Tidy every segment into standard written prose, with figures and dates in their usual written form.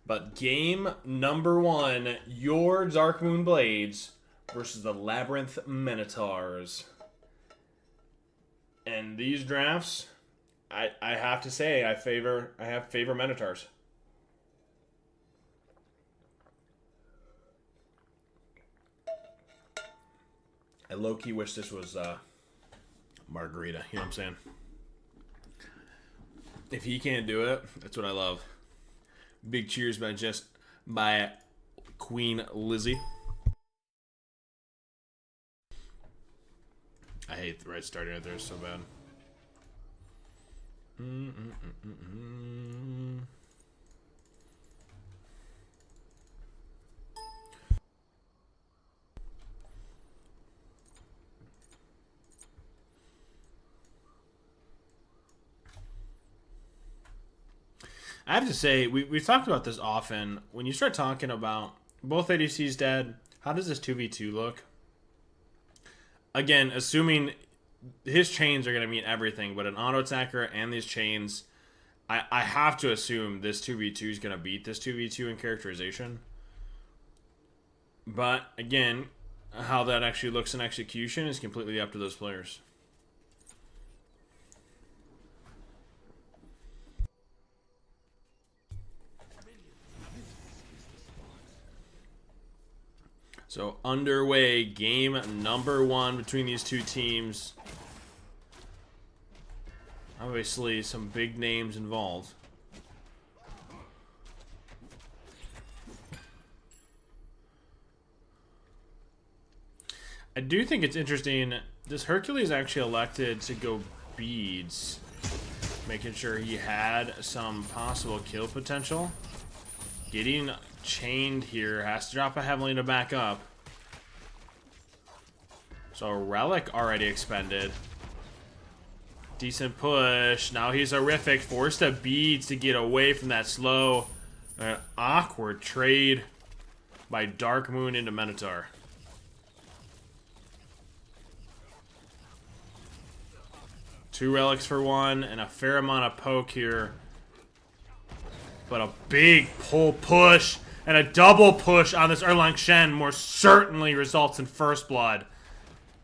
But game number one, your Darkmoon Blades versus the Labyrinth Minotaurs. And these drafts, I have to say I have favor Minotaurs. I low-key wish this was Margarita, you know what I'm saying? If he can't do it, that's what I love. Big cheers by Queen Lizzie. I hate the right starting right there, so bad. I have to say, we've talked about this often. When you start talking about both ADCs dead, how does this 2v2 look? Again, assuming his chains are going to mean everything, but an auto attacker and these chains, I have to assume this 2v2 is going to beat this 2v2 in characterization. But again, how that actually looks in execution is completely up to those players. So underway, game number one between these two teams. Obviously, some big names involved. I do think it's interesting. This Hercules actually elected to go beads, making sure he had some possible kill potential. Getting chained here, has to drop a heavily to back up. So Relic already expended. Decent push. Now he's horrific. Forced to beads to get away from that slow, awkward trade by Darkmoon into Minotaur. Two relics for one, and a fair amount of poke here. But a big pull push and a double push on this Erlang Shen more certainly results in first blood.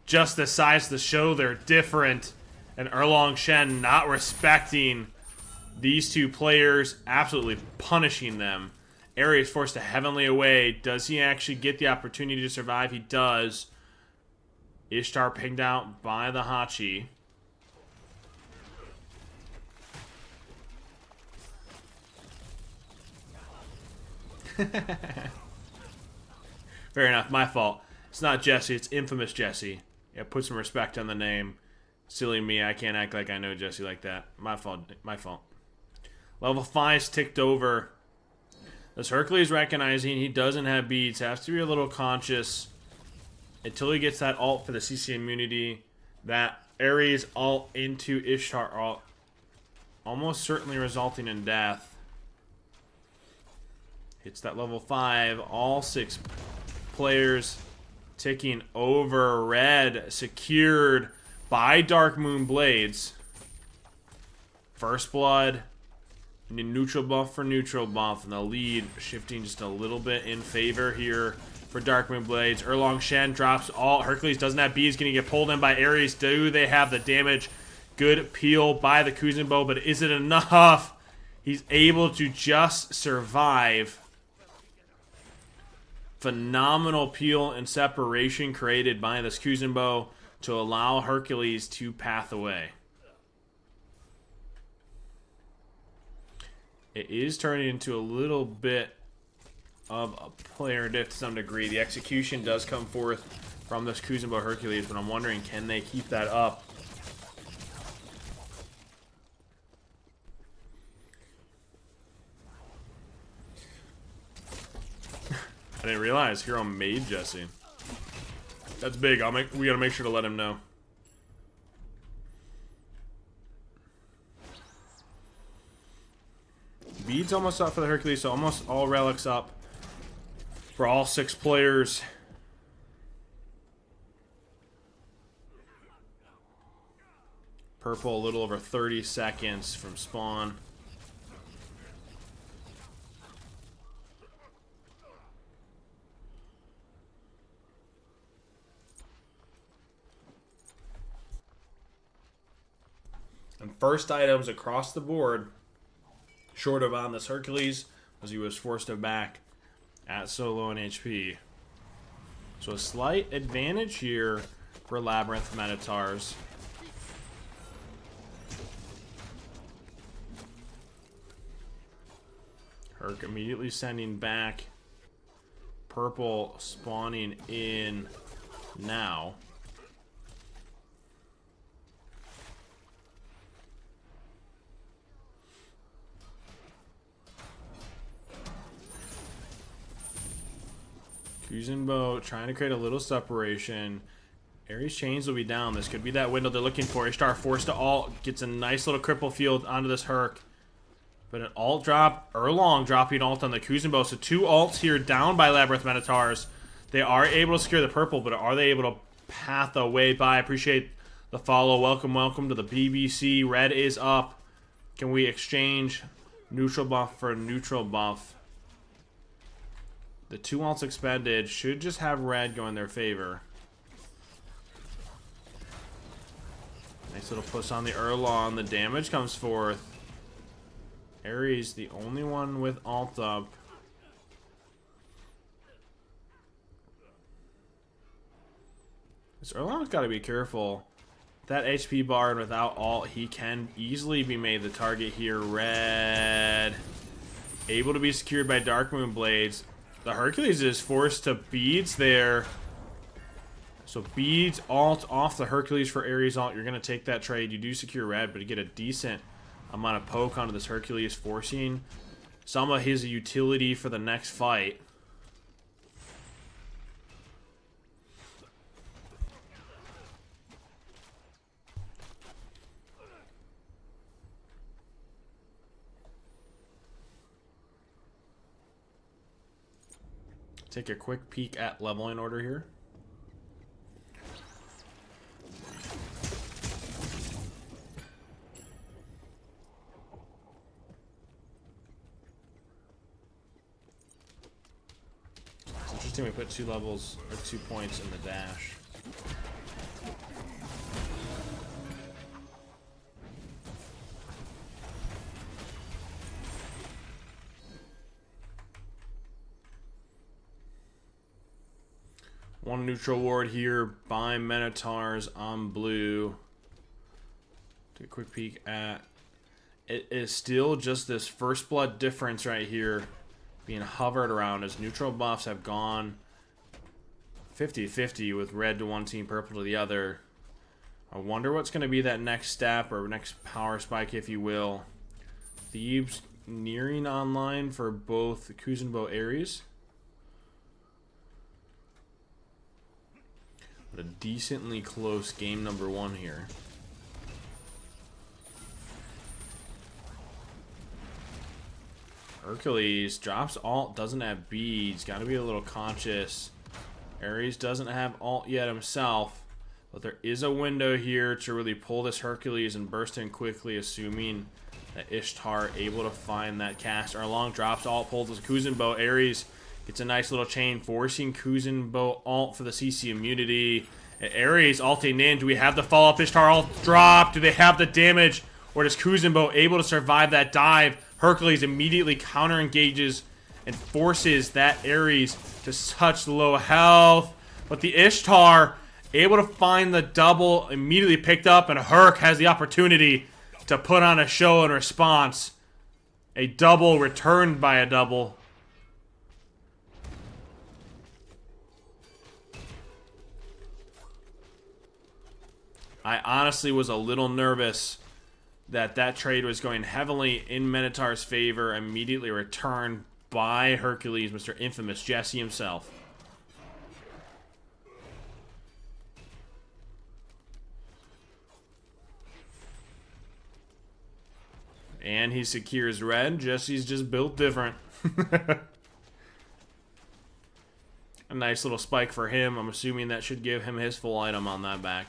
Just the size of the show, they're different. And Erlang Shen not respecting these two players, absolutely punishing them. Ares forced to heavenly away. Does he actually get the opportunity to survive? He does. Ishtar pinged out by the Hachi. Fair enough, my fault. It's not Jesse, it's infamous Jesse. Yeah, put some respect on the name. Silly me, I can't act like I know Jesse like that. My fault, my fault. Level 5's ticked over. This Hercules recognizing he doesn't have beads, has to be a little conscious until he gets that ult for the CC immunity. That Ares ult into Ishtar ult, almost certainly resulting in death. Hits that level 5. All 6 players ticking over. Red secured by Darkmoon Blades. First blood. Neutral buff for neutral buff. And the lead shifting just a little bit in favor here for Darkmoon Blades. Erlang Shen drops all. Hercules doesn't have bees. Going to get pulled in by Ares. Do they have the damage? Good peel by the Kuzenbo. But is it enough? He's able to just survive. Phenomenal peel and separation created by this Kuzenbo to allow Hercules to path away. It is turning into a little bit of a player diff to some degree. The execution does come forth from this Kuzenbo Hercules, but I'm wondering, can they keep that up? I didn't realize Hero made Jesse. That's big. We gotta make sure to let him know. Beads almost up for the Hercules, so almost all relics up for all 6 players. Purple a little over 30 seconds from spawn. And first items across the board, short of on this Hercules, as he was forced to back at so low in HP. So a slight advantage here for Labyrinth Minotaurs. Herc immediately sending back. Purple spawning in now. Kuzenbo trying to create a little separation. Ares Chains will be down. This could be that window they're looking for. Ishtar forced to alt. Gets a nice little cripple field onto this Herc. But an alt drop, Erlong dropping alt on the Kuzenbo. So 2 alts here down by Labyrinth Minotaurs. They are able to secure the purple, but are they able to path a way by? Appreciate the follow. Welcome, welcome to the BBC. Red is up. Can we exchange neutral buff for neutral buff? The 2 alts expended should just have red go in their favor. Nice little push on the Erlong. The damage comes forth. Ares, the only one with alt up. This Erlong's got to be careful. That HP bar and without alt, he can easily be made the target here. Red. Able to be secured by Darkmoon blades. The Hercules is forced to beads there. So beads, alt off the Hercules for Ares alt. You're going to take that trade. You do secure red, but you get a decent amount of poke onto this Hercules, forcing some of his utility for the next fight. Take a quick peek at leveling order here. It's interesting we put 2 levels or 2 points in the dash. One neutral ward here by Minotaurs on blue. Take a quick peek at it. Is still just this first blood difference right here being hovered around as neutral buffs have gone 50-50 with red to one team, purple to the other. I wonder what's going to be that next step or next power spike, if you will. Thebes nearing online for both Kuzenbo Ares. But a decently close game number 1 here. Hercules drops alt, doesn't have beads. Got to be a little conscious. Ares doesn't have alt yet himself. But there is a window here to really pull this Hercules and burst in quickly, assuming that Ishtar able to find that cast. Erlong drops alt, pulls the Kuzenbo. Ares gets a nice little chain, forcing Kuzenbo alt for the CC immunity. Ares alting in. Do we have the follow-up Ishtar alt drop? Do they have the damage? Or does Kuzenbo able to survive that dive? Hercules immediately counter-engages and forces that Ares to such low health. But the Ishtar able to find the double, immediately picked up, and Herc has the opportunity to put on a show in response. A double returned by a double. I honestly was a little nervous that that trade was going heavily in Minotaur's favor, immediately returned by Hercules, Mr. Infamous Jesse himself. And he secures red. Jesse's just built different. A nice little spike for him. I'm assuming that should give him his full item on that back.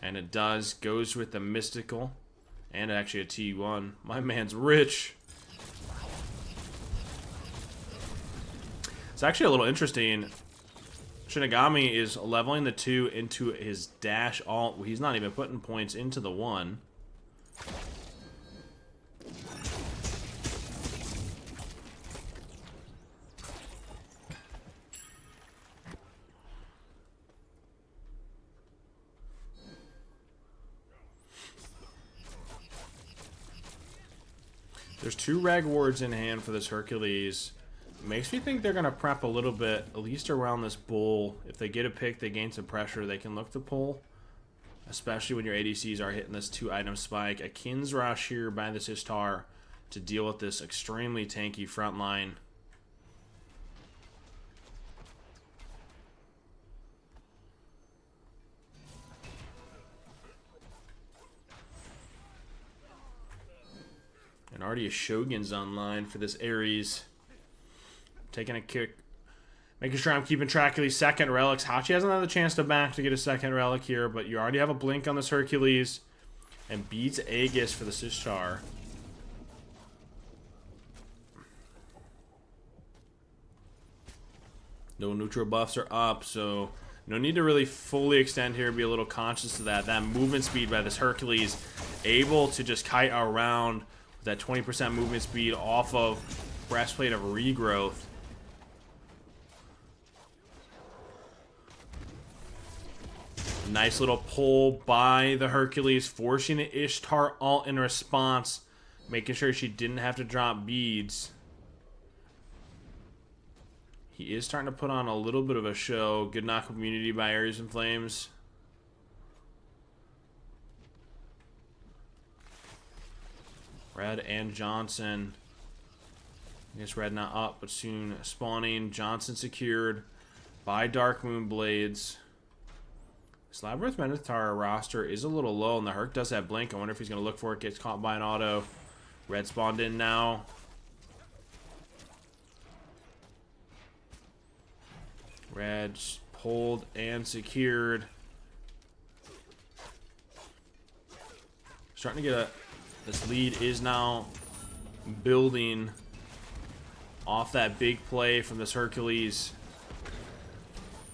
And it does. Goes with the mystical. And actually a T1. My man's rich. It's actually a little interesting. Shinigami is leveling the 2 into his dash alt. He's not even putting points into the 1. 2 reg wards in hand for this Hercules. Makes me think they're going to prep a little bit, at least around this bull. If they get a pick, they gain some pressure, they can look to pull. Especially when your ADCs are hitting this 2-item spike. A Kin's Rush here by this Ishtar to deal with this extremely tanky front line. And already a Shogun's online for this Ares. Taking a kick. Making sure I'm keeping track of these second relics. Hachi hasn't had the chance to back to get a second relic here, but you already have a blink on this Hercules. And beats Aegis for the Ishtar. No neutral buffs are up, so no need to really fully extend here. Be a little conscious of that. That movement speed by this Hercules, able to just kite around with that 20% movement speed off of Breastplate of Regrowth. Nice little pull by the Hercules, forcing the Ishtar ult in response, making sure she didn't have to drop beads. He is starting to put on a little bit of a show. Good knock immunity by Ares and Flames. Red and Johnson. I guess Red not up, but soon spawning. Johnson secured by Darkmoon Blades. This Labyrinth Minotaur roster is a little low, and the Herc does have Blink. I wonder if he's going to look for it. Gets caught by an auto. Red spawned in now. Red pulled and secured. Starting to get a... This lead is now building off that big play from this Hercules.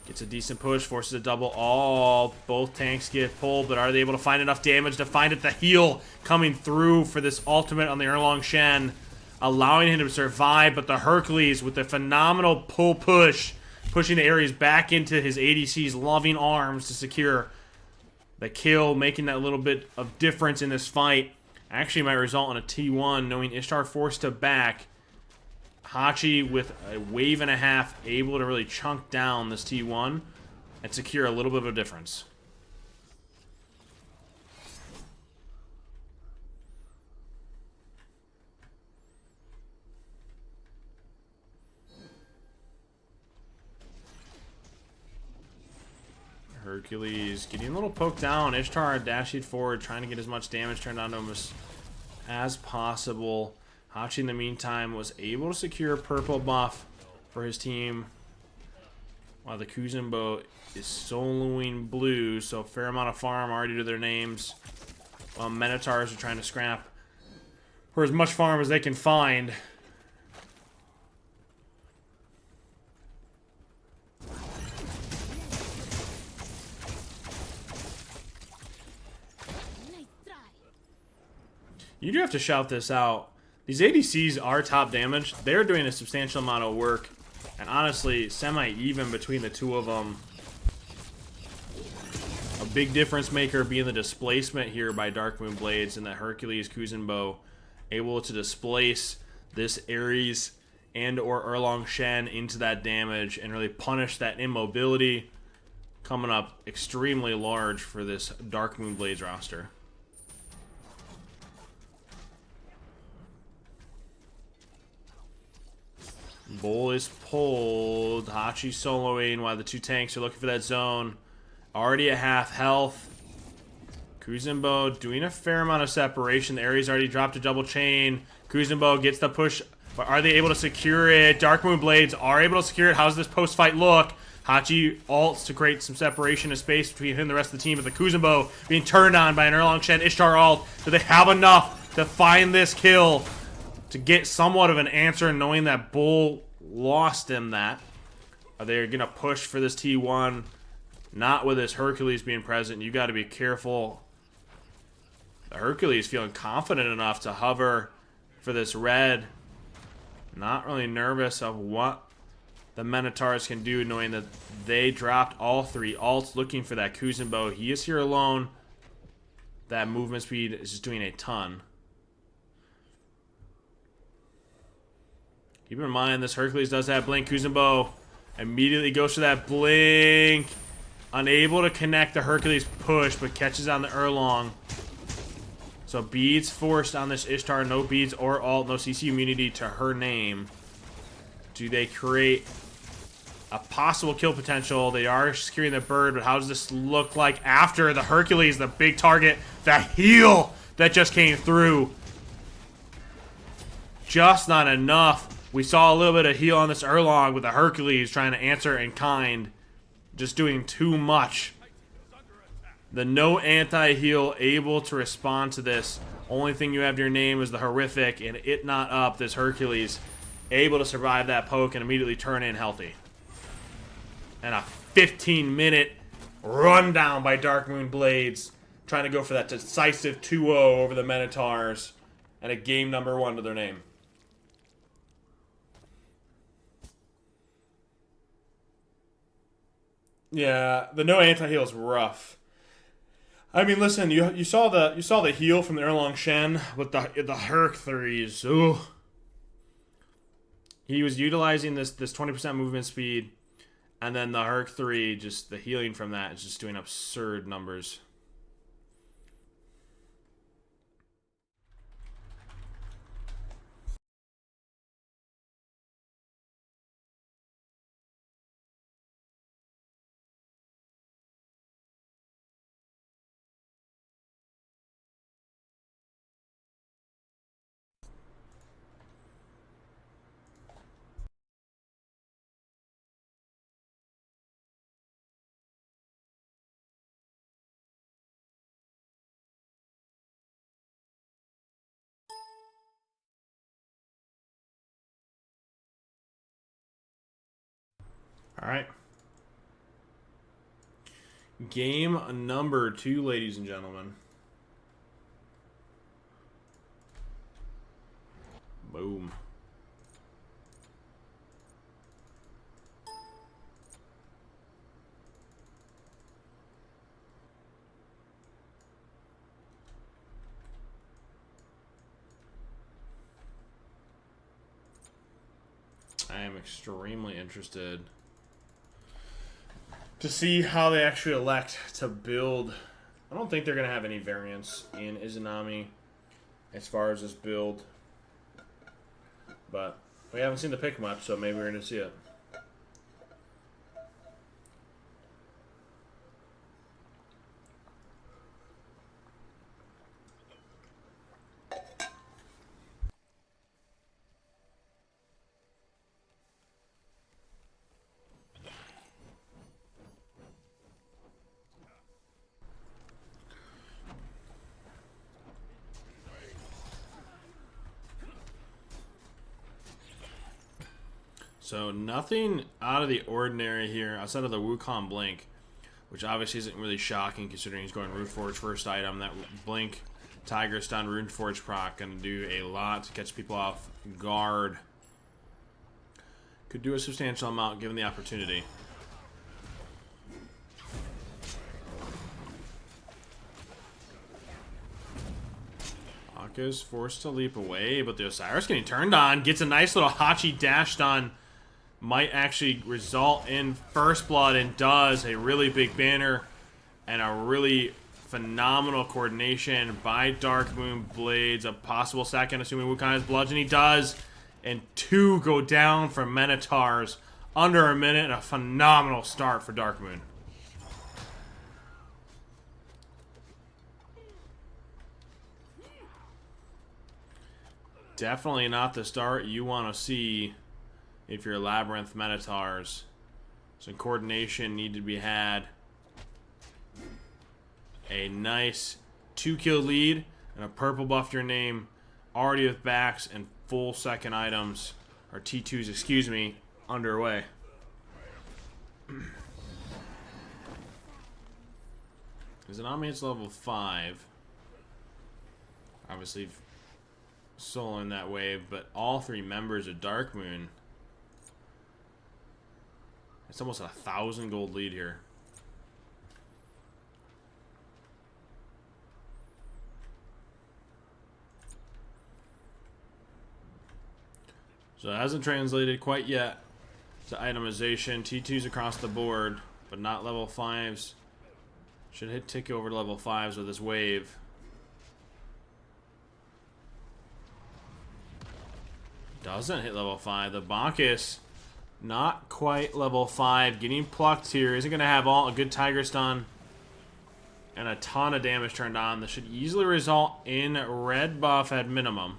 Gets a decent push, forces a double. Oh, both tanks get pulled, but are they able to find enough damage to find it? The heal coming through for this ultimate on the Erlong Shen, allowing him to survive, but the Hercules with a phenomenal pull push, pushing the Ares back into his ADC's loving arms to secure the kill, making that little bit of difference in this fight. Actually might result in a T1, knowing Ishtar forced to back. Hachi with a wave and a half, able to really chunk down this T1 and secure a little bit of a difference. Hercules getting a little poked down. Ishtar dashing forward, trying to get as much damage turned on to him as possible. Hachi, in the meantime, was able to secure a purple buff for his team, while the Kuzenbo is soloing blue, so a fair amount of farm already to their names. While Minotaurs are trying to scrap for as much farm as they can find. You do have to shout this out. These ADCs are top damage. They're doing a substantial amount of work. And honestly, semi-even between the two of them. A big difference maker being the displacement here by Darkmoon Blades and the Hercules Kuzenbo. Able to displace this Ares and or Erlong Shen into that damage and really punish that immobility. Coming up extremely large for this Darkmoon Blades roster. Bull is pulled. Hachi soloing while the two tanks are looking for that zone. Already at half health. Kuzenbo doing a fair amount of separation. The Ares already dropped a double chain. Kuzenbo gets the push, but are they able to secure it? Darkmoon Blades are able to secure it. How's this post-fight look? Hachi ults to create some separation and space between him and the rest of the team, but the Kuzenbo being turned on by an Erlong Shen Ishtar ult. Do they have enough to find this kill? To get somewhat of an answer, knowing that Bull lost him that. Are they going to push for this T1? Not with this Hercules being present. You got to be careful. The Hercules feeling confident enough to hover for this red. Not really nervous of what the Minotaurs can do, knowing that they dropped all three ults looking for that Kuzenbo. He is here alone. That movement speed is just doing a ton. Keep in mind, this Hercules does have Blink. Kuzenbo immediately goes for that Blink. Unable to connect the Hercules push, but catches on the Erlong. So beads forced on this Ishtar. No beads or ult. No CC immunity to her name. Do they create a possible kill potential? They are securing the bird, but how does this look like after the Hercules, the big target, the heal that just came through? Just not enough. We saw a little bit of heal on this Erlong with the Hercules trying to answer in kind. Just doing too much. The no anti-heal able to respond to this. Only thing you have to your name is the horrific, and it not up. This Hercules able to survive that poke and immediately turn in healthy. And a 15-minute rundown by Darkmoon Blades, trying to go for that decisive 2-0 over the Minotaurs, and a game number 1 to their name. Yeah, the no anti-heal is rough. I mean, listen, you saw the heal from the Erlong Shen with the Herc 3s. Ooh. He was utilizing this 20% movement speed, and then the Herc 3, just the healing from that is just doing absurd numbers. All right. Game number 2, ladies and gentlemen. Boom. I am extremely interested to see how they actually elect to build. I don't think they're going to have any variance in Izanami as far as this build. But we haven't seen the pick much, so maybe we're going to see it. So nothing out of the ordinary here outside of the Wukong Blink, which obviously isn't really shocking considering he's going Runeforge first item. That Blink Tiger Stun Runeforge proc going to do a lot to catch people off guard. Could do a substantial amount given the opportunity. Aka's forced to leap away, but the Osiris getting turned on. Gets a nice little Hachi dash done. Might actually result in first blood, and does. A really big banner and a really phenomenal coordination by Darkmoon Blades. A possible second, assuming Wukong has bludgeon. He does. And 2 go down from Minotaurs under a minute, and a phenomenal start for Darkmoon. Definitely not the start you want to see if you're Labyrinth Minotaurs. Some coordination needed to be had. A nice 2-kill lead and a purple buff to your name. Already with backs and full second items, or T2s, excuse me, underway. Izanami hits level 5. Obviously soloing that wave, but all 3 members of Darkmoon. It's almost a 1,000 gold lead here. So it hasn't translated quite yet to itemization. T2s across the board, but not level 5s. Should hit tick over to level 5s with this wave. Doesn't hit level 5. The Bacchus, not quite level 5. Getting plucked here. Isn't going to have a good Tiger Stun and a ton of damage turned on. This should easily result in red buff at minimum.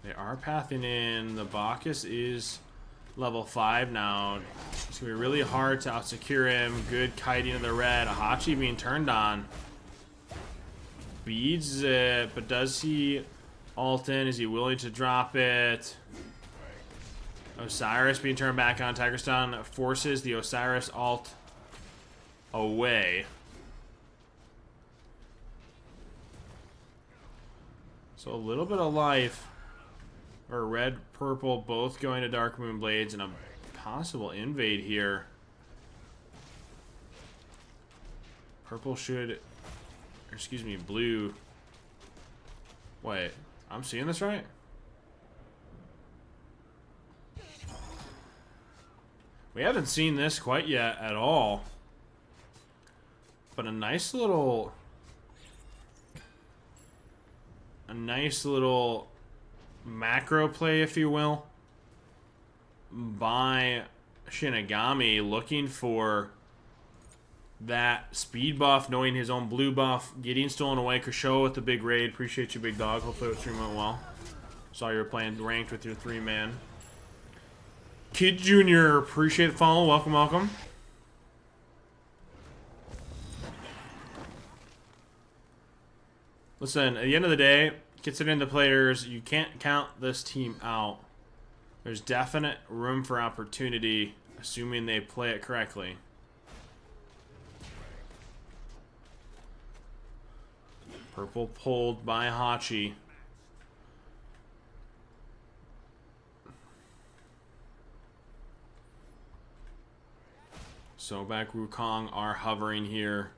They are pathing in. The Bacchus is level 5 now. It's going to be really hard to outsecure him. Good kiting of the red. Ahachi being turned on. Beads it, but does he ult in? Is he willing to drop it? Osiris being turned back on. Tiger Stun forces the Osiris ult away. So a little bit of life. Or red, purple, both going to Darkmoon Blades, and a possible invade here. Purple should, or excuse me, blue. Wait, I'm seeing this right? We haven't seen this quite yet at all. But a nice little macro play, if you will, by Shinigami, looking for that speed buff, knowing his own blue buff, getting stolen away. Kershaw with the big raid. Appreciate you, big dog. Hopefully the stream went well. Saw you were playing ranked with your 3-man. Kid Jr., appreciate the follow. Welcome, welcome. Listen, at the end of the day, considering the players, you can't count this team out. There's definite room for opportunity, assuming they play it correctly. Purple pulled by Hachi. Sobek, Wukong are hovering here.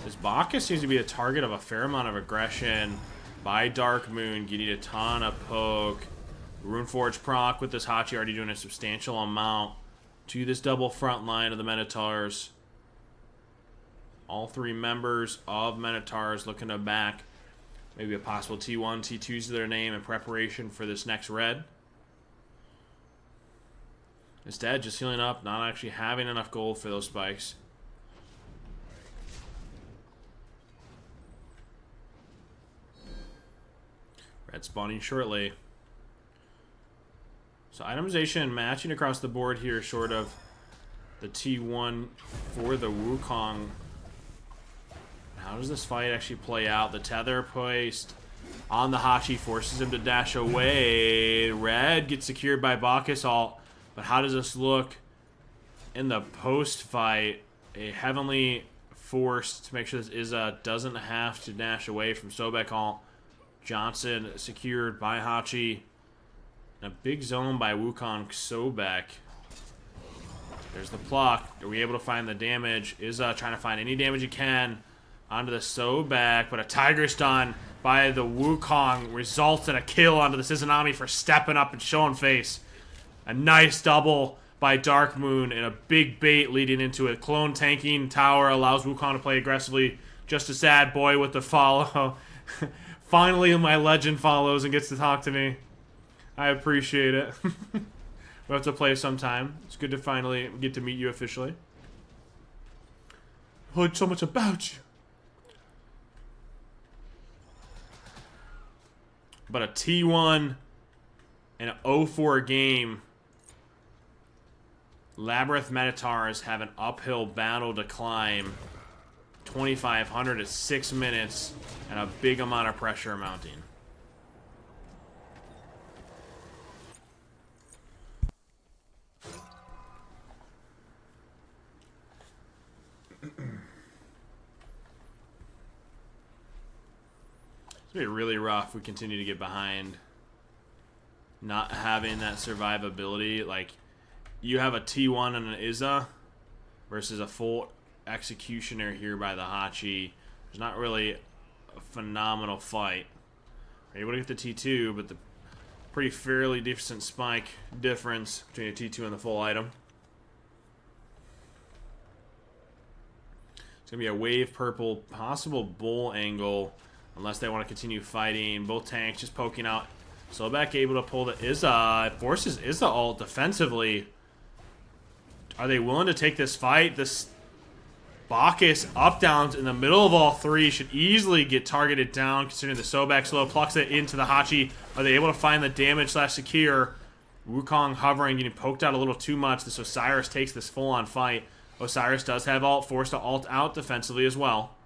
This Bacchus seems to be a target of a fair amount of aggression by Darkmoon, getting a ton of poke. Runeforge proc with this Hachi already doing a substantial amount to this double front line of the Minotaurs. All 3 members of Minotaurs looking to back maybe a possible T1, T2s to their name in preparation for this next red. Instead, just healing up, not actually having enough gold for those spikes. Red spawning shortly. So itemization matching across the board here, short of the T1 for the Wukong. How does this fight actually play out? The tether placed on the Hachi forces him to dash away. Red gets secured by Bacchus ult. But how does this look in the post-fight? A heavenly force to make sure this Izza doesn't have to dash away from Sobek ult. Johnson secured by Hachi. And a big zone by Wukong Sobek. There's the pluck. Are we able to find the damage? Izza trying to find any damage he can onto the Sobek. But a Tiger Stun by the Wukong results in a kill onto the Izanami for stepping up and showing face. A nice double by Darkmoon and a big bait leading into it. Clone tanking tower allows Wukong to play aggressively. Just a sad boy with the follow. Finally, my legend follows and gets to talk to me. I appreciate it. We'll have to play sometime. It's good to finally get to meet you officially. Heard so much about you. But a T1 and an 0-4 game. Labyrinth Minotaurs have an uphill battle to climb. 2,500 to 6 minutes, and a big amount of pressure mounting. It's gonna be really rough if we continue to get behind. not having that survivability. Like, you have a T1 and an Izza versus a full executioner here by the Hachi. There's not really a phenomenal fight. You're able to get the T2, but the pretty fairly decent spike difference between a T2 and the full item. It's going to be a wave purple, possible bull angle, unless they want to continue fighting. Both tanks just poking out. Sobek able to pull the Izza. It forces Izza ult defensively. Are they willing to take this fight? This Bacchus up downs in the middle of all three should easily get targeted down, considering the Sobek slow plucks it into the Hachi. Are they able to find the damage / secure? Wukong hovering, getting poked out a little too much. This Osiris takes this full-on fight. Osiris does have ult, forced to ult out defensively as well.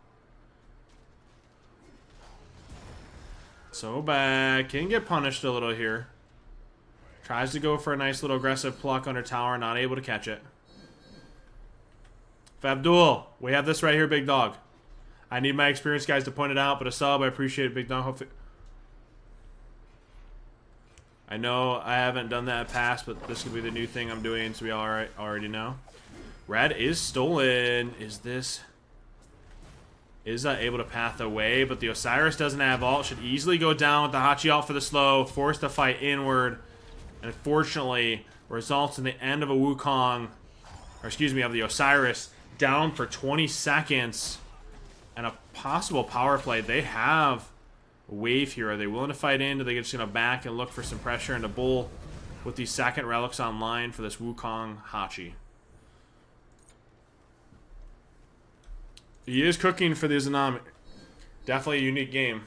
Sobek can get punished a little here. Tries to go for a nice little aggressive pluck under tower, not able to catch it. Fabdul, we have this right here, big dog. I need my experienced guys to point it out, but a sub, I appreciate it, big dog. Hopefully, I know I haven't done that past, but this could be the new thing I'm doing, so we already know. Red is stolen. Is this... Is able to path away, but the Osiris doesn't have ult. Should easily go down with the Hachi ult for the slow. Forced to fight inward. And unfortunately, results in the end of a Wukong, or excuse me, of the Osiris, down for 20 seconds. And a possible power play. They have a wave here. Are they willing to fight in? Are they just going to back and look for some pressure into Bull with these second relics online for this Wukong Hachi? He is cooking for the Izanami. Definitely a unique game.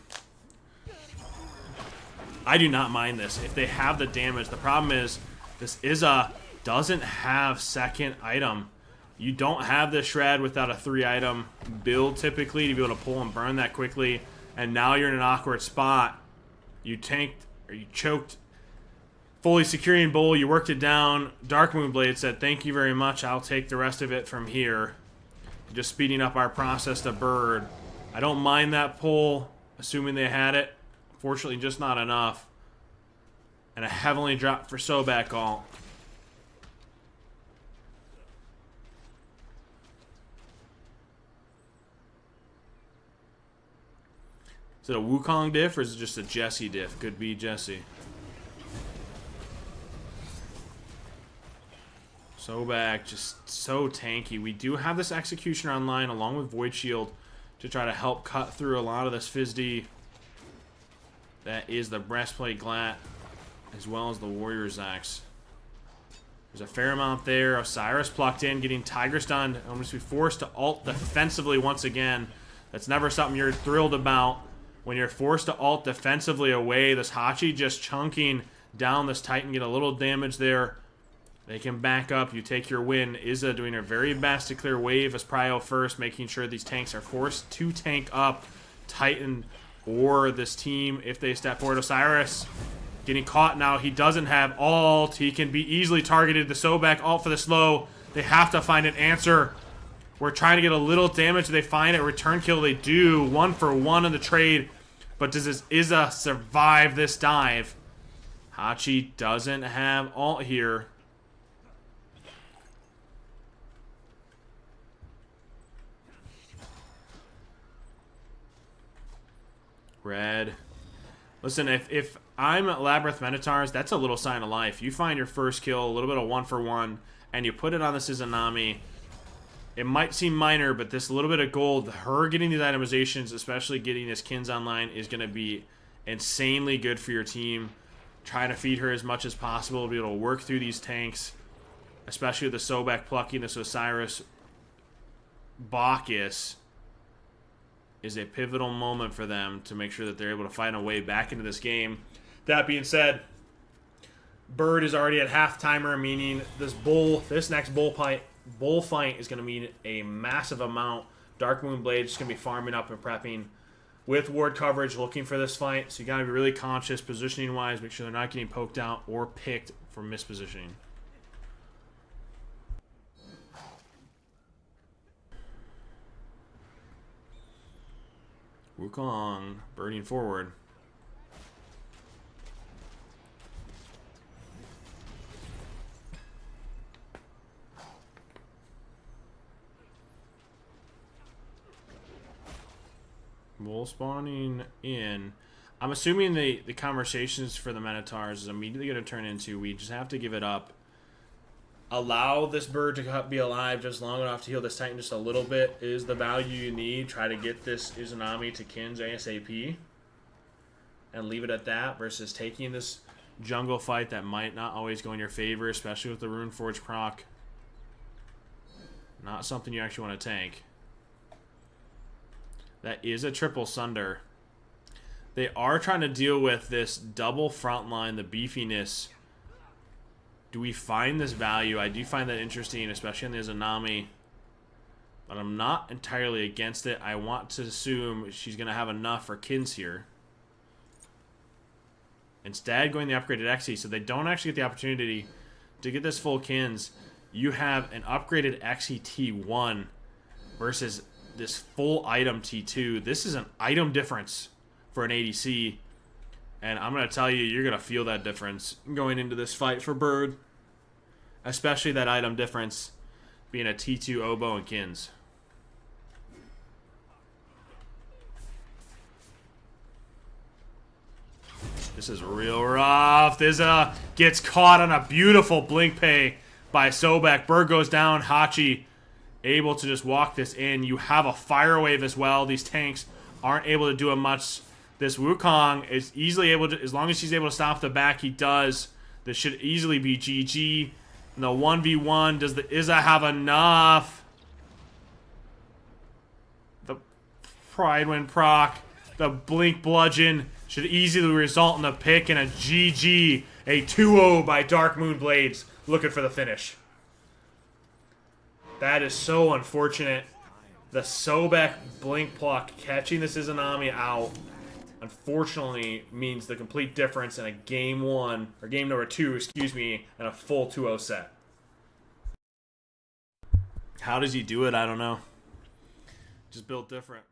I do not mind this. If they have the damage, the problem is this Izza doesn't have second item. You don't have the Shred without a 3-item build typically to be able to pull and burn that quickly. And now you're in an awkward spot. You tanked, or you choked. Fully securing Bull, you worked it down. Darkmoon Blade said, thank you very much. I'll take the rest of it from here. Just speeding up our process to bird. I don't mind that pull, assuming they had it. Fortunately, just not enough. And a heavenly drop for Sobek ult. Is it a Wukong diff or is it just a Jesse diff? Could be Jesse. Sobek, just so tanky. We do have this Executioner online along with Void Shield to try to help cut through a lot of this FizzD. That is the Breastplate Glat as well as the Warrior's Axe. There's a fair amount there. Osiris plucked in, getting Tiger stunned. Almost be forced to ult defensively once again. That's never something you're thrilled about. When you're forced to ult defensively away, this Hachi just chunking down this Titan, get a little damage there. They can back up. You take your win. Izza doing her very best to clear wave as Prio first, making sure these tanks are forced to tank up Titan or this team if they step forward. Osiris getting caught now. He doesn't have ult. He can be easily targeted. The Sobek ult for the slow. They have to find an answer. We're trying to get a little damage. They find it. Return kill they do. 1 for 1 in the trade. But does this Izza survive this dive? Hachi doesn't have ult here. Red. Listen, if I'm Labyrinth Minotaurs, that's a little sign of life. You find your first kill, a little bit of 1 for 1, and you put it on this Izanami. It might seem minor, but this little bit of gold, her getting these itemizations, especially getting this Kins online, is going to be insanely good for your team. Try to feed her as much as possible to be able to work through these tanks, especially with the Sobek plucking this Osiris. Bacchus is a pivotal moment for them to make sure that they're able to find a way back into this game. That being said, Bird is already at half timer, meaning this next bull fight is going to mean a massive amount. Darkmoon Blade is going to be farming up and prepping with ward coverage, looking for this fight. So you got to be really conscious positioning wise, make sure they're not getting poked out or picked for mispositioning. Wukong birding forward. Wool spawning in. I'm assuming the conversations for the Minotaurs is immediately going to turn into we just have to give it up. Allow this bird to be alive just long enough to heal this Titan just a little bit is the value you need. Try to get this Izanami to Kins ASAP. And leave it at that versus taking this jungle fight that might not always go in your favor, especially with the Runeforge proc. Not something you actually want to tank. That is a triple Sunder. They are trying to deal with this double front line, the beefiness. Do we find this value? I do find that interesting, especially on the Izanami. But I'm not entirely against it. I want to assume she's going to have enough for Kins here. Instead, going the upgraded XE, so they don't actually get the opportunity to get this full Kins. You have an upgraded XE T1 versus this full item T2. This is an item difference for an ADC. And I'm going to tell you, you're going to feel that difference going into this fight for Bird. Especially that item difference being a T2 Oboe and Kins. This is real rough. This gets caught on a beautiful blink pay by Sobek. Bird goes down. Hachi able to just walk this in. You have a fire wave as well. These tanks aren't able to do much. This Wukong is easily able to, as long as she's able to stop the back, he does. This should easily be GG. And the 1v1, does the Izza have enough? The Pride Wind proc, the Blink Bludgeon should easily result in a pick and a GG. A 2-0 by Darkmoon Blades. Looking for the finish. That is so unfortunate. The Sobek Blink pluck catching this Izanami out, unfortunately, means the complete difference in a game one, or game number 2, excuse me, and a full 2-0 set. How does he do it? I don't know. Just built different.